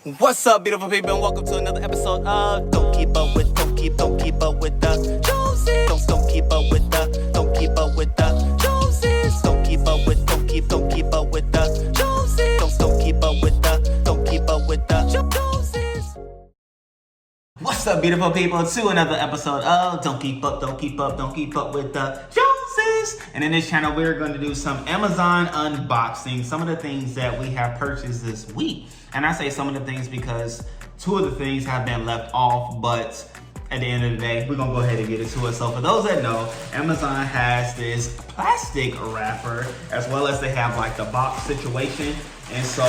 What's up, beautiful people, and welcome to another episode of Don't Keep Up With the Joneses. Don't keep up with the Joneses. Don't keep up with the Joneses. Don't keep up with the Joneses. Don't keep up with the Joneses. What's up, beautiful people, to another episode of Don't Keep Up with the Joneses. And in this channel, we're going to do some Amazon unboxing, some of the things that we have purchased this week. And I say some of the things because two of the things have been left off, but at the end of the day, we're gonna go ahead and get into it. So for those that know, Amazon has this plastic wrapper, as well as they have like the box situation. And so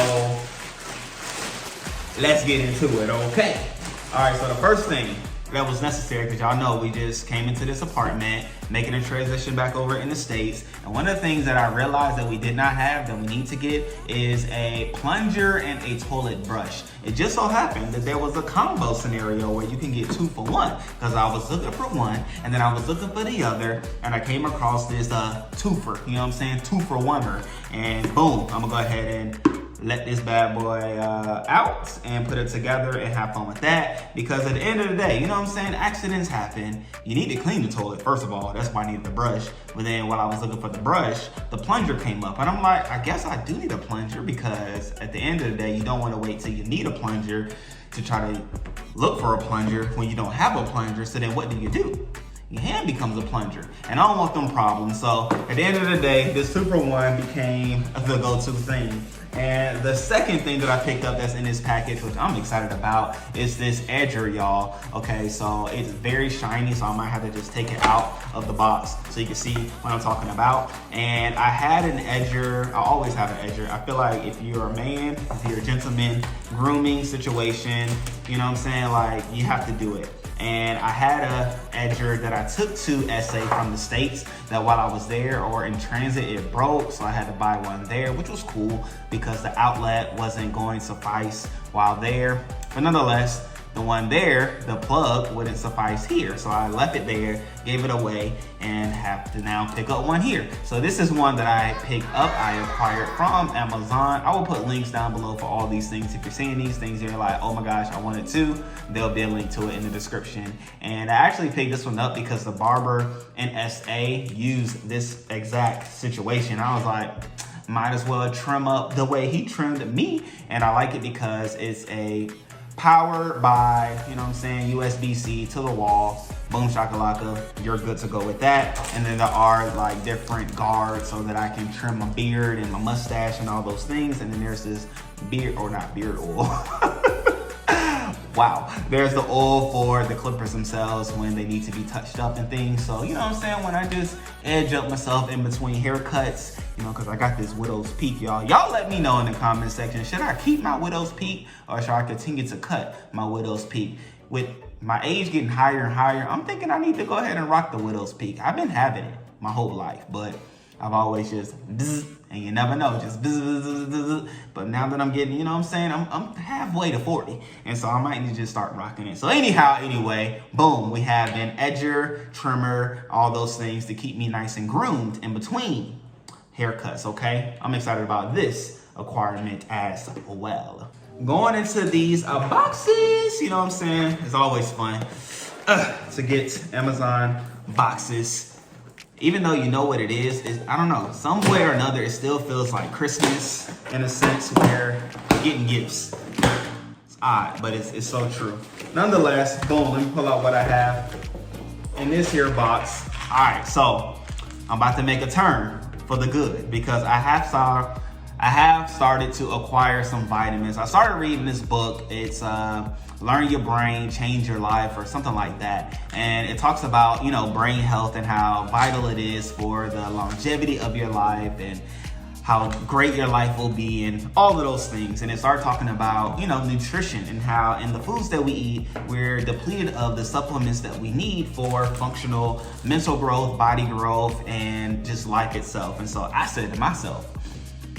let's get into it, okay? All right, so the first thing that was necessary, because y'all know we just came into this apartment, making a transition back over in the States. And one of the things that I realized that we did not have, that we need to get, is a plunger and a toilet brush. It just so happened that there was a combo scenario where you can get 2 for 1, because I was looking for one, and then I was looking for the other, and I came across this twofer, you know what I'm saying? 2 for 1er, and boom, I'm gonna go ahead and let this bad boy out and put it together and have fun with that. Because at the end of the day, you know what I'm saying, accidents happen. You need to clean the toilet, first of all. That's why I needed the brush. But then while I was looking for the brush, the plunger came up. And I'm like, I guess I do need a plunger, because at the end of the day, you don't want to wait till you need a plunger to try to look for a plunger when you don't have a plunger. So then what do? Your hand becomes a plunger, and I don't want them problems. So at the end of the day, this 2 for 1 became the go-to thing. And the second thing that I picked up that's in this package, which I'm excited about, is this edger, y'all. Okay, so it's very shiny, so I might have to just take it out of the box so you can see what I'm talking about. And I had an edger, I always have an edger. I feel like if you're a man, if you're a gentleman, grooming situation, you know what I'm saying, like, you have to do it. And I had a edger that I took to SA from the States, that while I was there or in transit, it broke. So I had to buy one there, which was cool because the outlet wasn't going to suffice while there. But nonetheless, the one there, the plug wouldn't suffice here. So I left it there, gave it away, and have to now pick up one here. So this is one that I picked up, I acquired from Amazon. I will put links down below for all these things. If you're seeing these things, you're like, oh my gosh, I want it too, there'll be a link to it in the description. And I actually picked this one up because the barber in SA used this exact situation. I was like, might as well trim up the way he trimmed me. And I like it because it's a powered by, you know what I'm saying, USB-C to the wall, boom shakalaka, you're good to go with that. And then there are like different guards so that I can trim my beard and my mustache and all those things. And then there's this beard, or not beard oil. Wow, there's the oil for the clippers themselves when they need to be touched up and things. So, you know what I'm saying, when I just edge up myself in between haircuts, you know, because I got this widow's peak, y'all. Y'all let me know in the comment section, should I keep my widow's peak or should I continue to cut my widow's peak? With my age getting higher and higher, I'm thinking I need to go ahead and rock the widow's peak. I've been having it my whole life, but I've always just bzz, and you never know, just bzz, bzz, bzz, bzz. But now that I'm getting, you know what I'm saying, I'm halfway to 40, and so I might need to just start rocking it. So anyway, boom, we have an edger, trimmer, all those things to keep me nice and groomed in between haircuts, okay? I'm excited about this acquirement as well. Going into these boxes, you know what I'm saying, it's always fun to get Amazon boxes. Even though you know what it is, I don't know, some way or another, it still feels like Christmas in a sense where you're getting gifts. It's odd, but it's so true. Nonetheless, boom, let me pull out what I have in this here box. All right, so I'm about to make a turn for the good because I have started to acquire some vitamins. I started reading this book. It's Learn Your Brain, Change Your Life, or something like that. And it talks about, you know, brain health and how vital it is for the longevity of your life and how great your life will be and all of those things. And it started talking about, you know, nutrition and how in the foods that we eat, we're depleted of the supplements that we need for functional mental growth, body growth, and just life itself. And so I said to myself,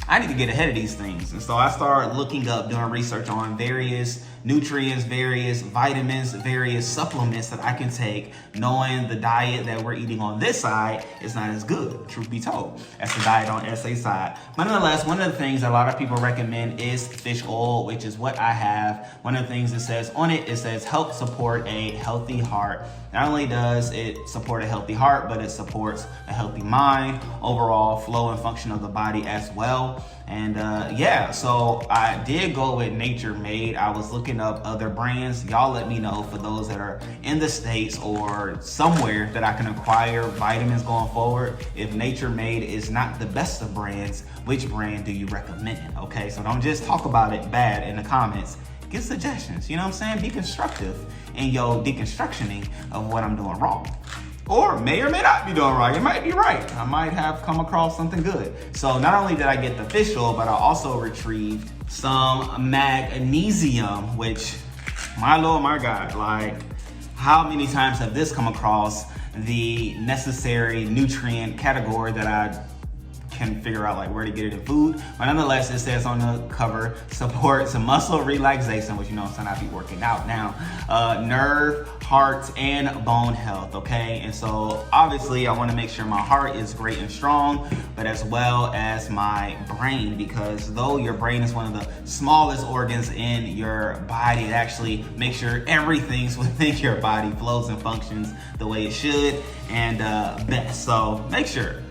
I need to get ahead of these things. And so I started looking up, doing research on various nutrients, various vitamins, various supplements that I can take, knowing the diet that we're eating on this side is not as good, truth be told, as the diet on SA side. But nonetheless, one of the things that a lot of people recommend is fish oil, which is what I have. One of the things it says on it, it says help support a healthy heart. Not only does it support a healthy heart, but it supports a healthy mind, overall flow and function of the body as well. And yeah, so I did go with Nature Made. I was looking up other brands. Y'all let me know, for those that are in the States or somewhere that I can acquire vitamins going forward. If Nature Made is not the best of brands, which brand do you recommend? Okay, so don't just talk about it bad in the comments. Give suggestions, you know what I'm saying? Be constructive in your deconstructioning of what I'm doing wrong. Or may or may not be doing wrong. It might be right. I might have come across something good. So not only did I get the fish oil, but I also retrieved some magnesium, which, my Lord, my God, like, how many times have this come across the necessary nutrient category that I can figure out like where to get it in food? But nonetheless, it says on the cover, supports muscle relaxation, which, you know, I'm be working out now, nerve, heart, and bone health. Okay, and so obviously I want to make sure my heart is great and strong, but as well as my brain, because though your brain is one of the smallest organs in your body, it actually makes sure everything within your body flows and functions the way it should and best. So make sure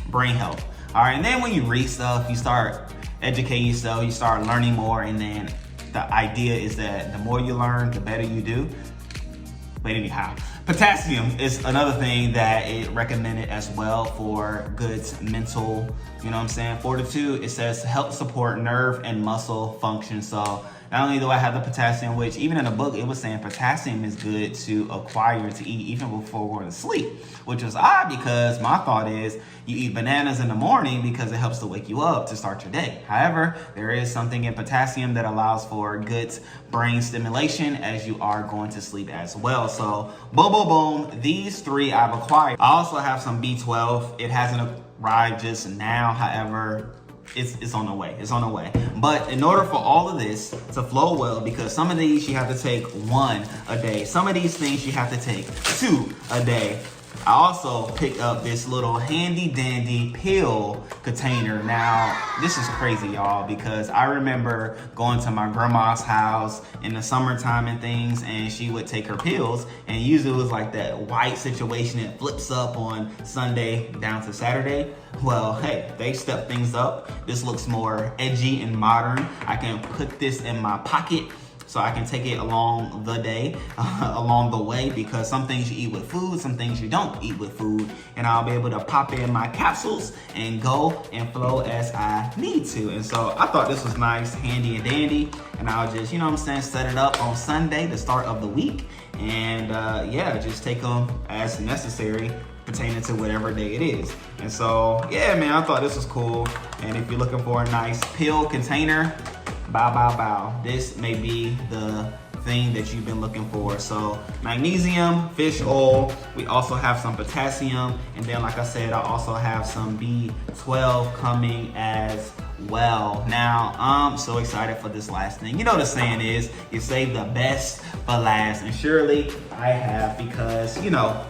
brain health. All right, and then when you read stuff, you start educating yourself, you start learning more, and then the idea is that the more you learn, the better you do. But anyhow, potassium is another thing that it recommended as well for good mental, you know what I'm saying, fortitude. It says help support nerve and muscle function. So not only do I have the potassium, which even in the book, it was saying potassium is good to acquire to eat even before going to sleep, which was odd because my thought is you eat bananas in the morning because it helps to wake you up to start your day. However, there is something in potassium that allows for good brain stimulation as you are going to sleep as well. So boom, boom, boom, these three I've acquired. I also have some B12. It hasn't arrived just now. However, it's on the way. It's on the way. But in order for all of this to flow well, because some of these you have to take 1 a day. Some of these things you have to take 2 a day. I also picked up this little handy dandy pill container. Now, this is crazy, y'all, because I remember going to my grandma's house in the summertime and things, and she would take her pills, and usually it was like that white situation that flips up on Sunday down to Saturday. Well, hey, they stepped things up. This looks more edgy and modern. I can put this in my pocket so I can take it along the day, along the way, because some things you eat with food, some things you don't eat with food, and I'll be able to pop in my capsules and go and flow as I need to. And so I thought this was nice, handy and dandy, and I'll just, you know what I'm saying, set it up on Sunday, the start of the week, and yeah, just take them as necessary pertaining to whatever day it is. And so, yeah, man, I thought this was cool. And if you're looking for a nice pill container, bow, bow, bow. This may be the thing that you've been looking for. So magnesium, fish oil, we also have some potassium, and then like I said, I also have some B12 coming as well. Now, I'm so excited for this last thing. You know the saying is, you save the best for last, and surely I have, because, you know,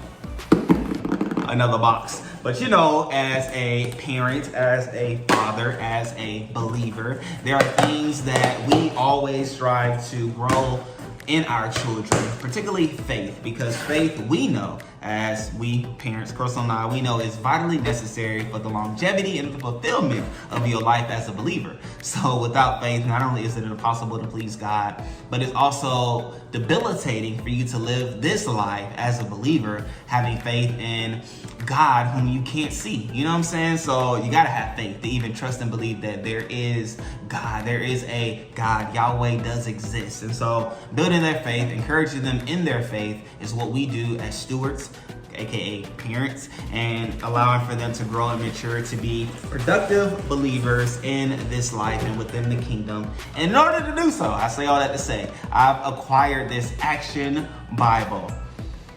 another box. But you know, as a parent, as a father, as a believer, there are things that we always strive to grow in our children, particularly faith, because faith, we know, as we parents, Chrystle and I, we know is vitally necessary for the longevity and the fulfillment of your life as a believer. So without faith, not only is it impossible to please God, but it's also debilitating for you to live this life as a believer, having faith in God whom you can't see. You know what I'm saying? So you gotta have faith to even trust and believe that there is God. There is a God. Yahweh does exist. And so building their faith, encouraging them in their faith is what we do as stewards, aka parents, and allowing for them to grow and mature to be productive believers in this life and within the kingdom. And in order to do so, I say all that to say, I've acquired this Action Bible.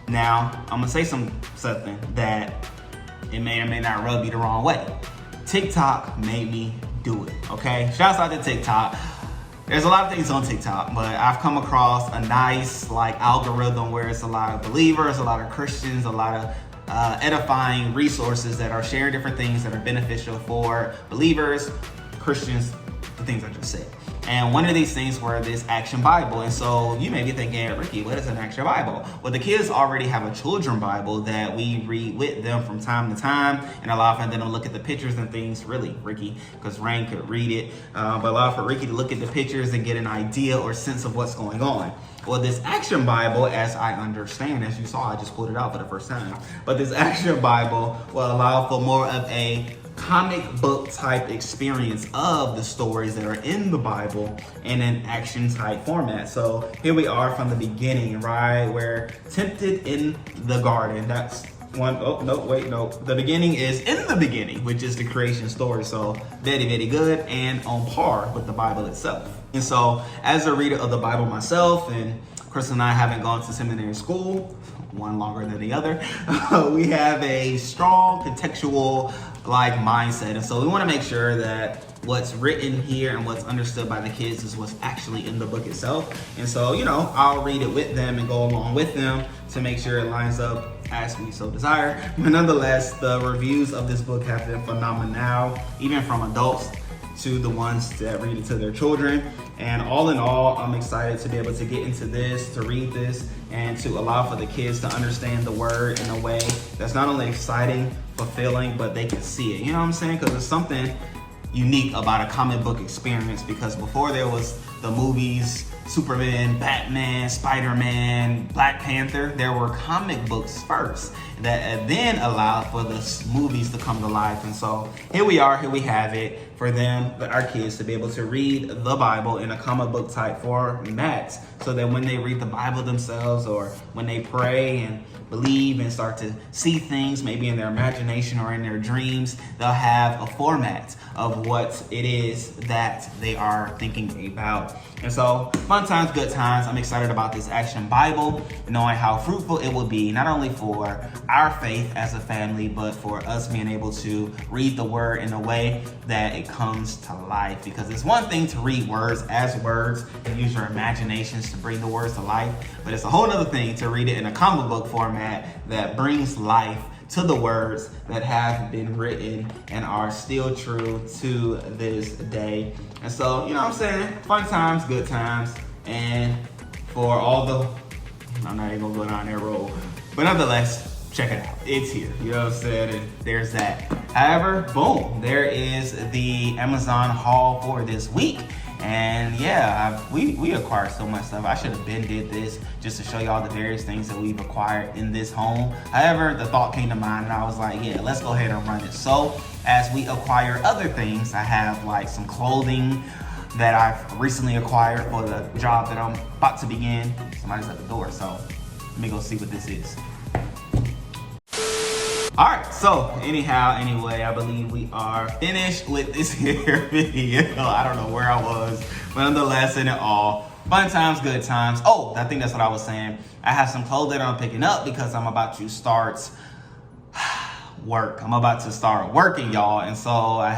Now, I'm gonna say something that it may or may not rub you the wrong way. TikTok made me do it, okay? Shouts out to TikTok. There's a lot of things on TikTok, but I've come across a nice like algorithm where it's a lot of believers, a lot of Christians, a lot of edifying resources that are sharing different things that are beneficial for believers, Christians, the things I just said. And one of these things were this Action Bible. And so you may be thinking, Ricky, what is an Action Bible? Well, the kids already have a children Bible that we read with them from time to time, and allow for them to look at the pictures and things, really, Ricky, because Rain could read it, but allow for Ricky to look at the pictures and get an idea or sense of what's going on. Well, this Action Bible, as I understand, as you saw, I just pulled it out for the first time, but this Action Bible will allow for more of a comic book type experience of the stories that are in the Bible in an action type format. So here we are from the beginning, right? We're tempted in the garden. That's one. Oh, no, wait, no. The beginning is in the beginning, which is the creation story. So very, very good and on par with the Bible itself. And so as a reader of the Bible myself, and Chrystle and I haven't gone to seminary school, one longer than the other, we have a strong contextual like mindset. And so we want to make sure that what's written here and what's understood by the kids is what's actually in the book itself. And so, you know, I'll read it with them and go along with them to make sure it lines up as we so desire. But nonetheless, the reviews of this book have been phenomenal, even from adults to the ones that read it to their children. And all in all, I'm excited to be able to get into this, to read this, and to allow for the kids to understand the word in a way that's not only exciting, fulfilling, but they can see it. You know what I'm saying? Because there's something unique about a comic book experience, because before there was the movies, Superman, Batman, Spider-Man, Black Panther, there were comic books first that then allowed for the movies to come to life. And so here we are, here we have it for them, our kids, to be able to read the Bible in a comic book type format, so that when they read the Bible themselves, or when they pray and believe and start to see things maybe in their imagination or in their dreams, they'll have a format of what it is that they are thinking about. And so fun times, good times. I'm excited about this Action Bible, knowing how fruitful it will be, not only for our faith as a family, but for us being able to read the word in a way that it comes to life. Because it's one thing to read words as words and use your imaginations to bring the words to life, but it's a whole other thing to read it in a comic book format that brings life to the words that have been written and are still true to this day. And so, you know what I'm saying? Fun times, good times. And for all the, I'm not even gonna go down that road, but nonetheless, check it out. It's here, you know what I'm saying? And there's that. However, boom, there is the Amazon haul for this week. And yeah, we acquired so much stuff. I should have been did this just to show y'all the various things that we've acquired in this home. However, the thought came to mind and I was like, yeah, let's go ahead and run it. So as we acquire other things, I have like some clothing that I've recently acquired for the job that I'm about to begin. Somebody's at the door, so let me go see what this is. All right, so anyway, I believe we are finished with this here video. I don't know where I was, but nonetheless, in it all, fun times, good times. Oh, I think that's what I was saying. I have some clothes that I'm picking up because I'm about to start work. I'm about to start working, y'all. And so I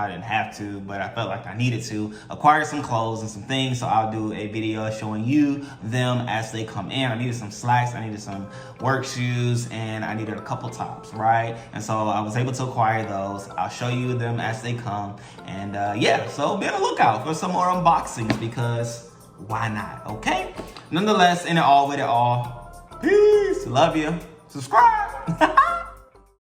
didn't have to, but I felt like I needed to acquire some clothes and some things. So I'll do a video showing you them as they come in. I needed some slacks, I needed some work shoes, and I needed a couple tops, right? And so I was able to acquire those. I'll show you them as they come. And yeah, so be on the lookout for some more unboxings, because why not, okay? Nonetheless, in it all, with it all, peace, love you, subscribe.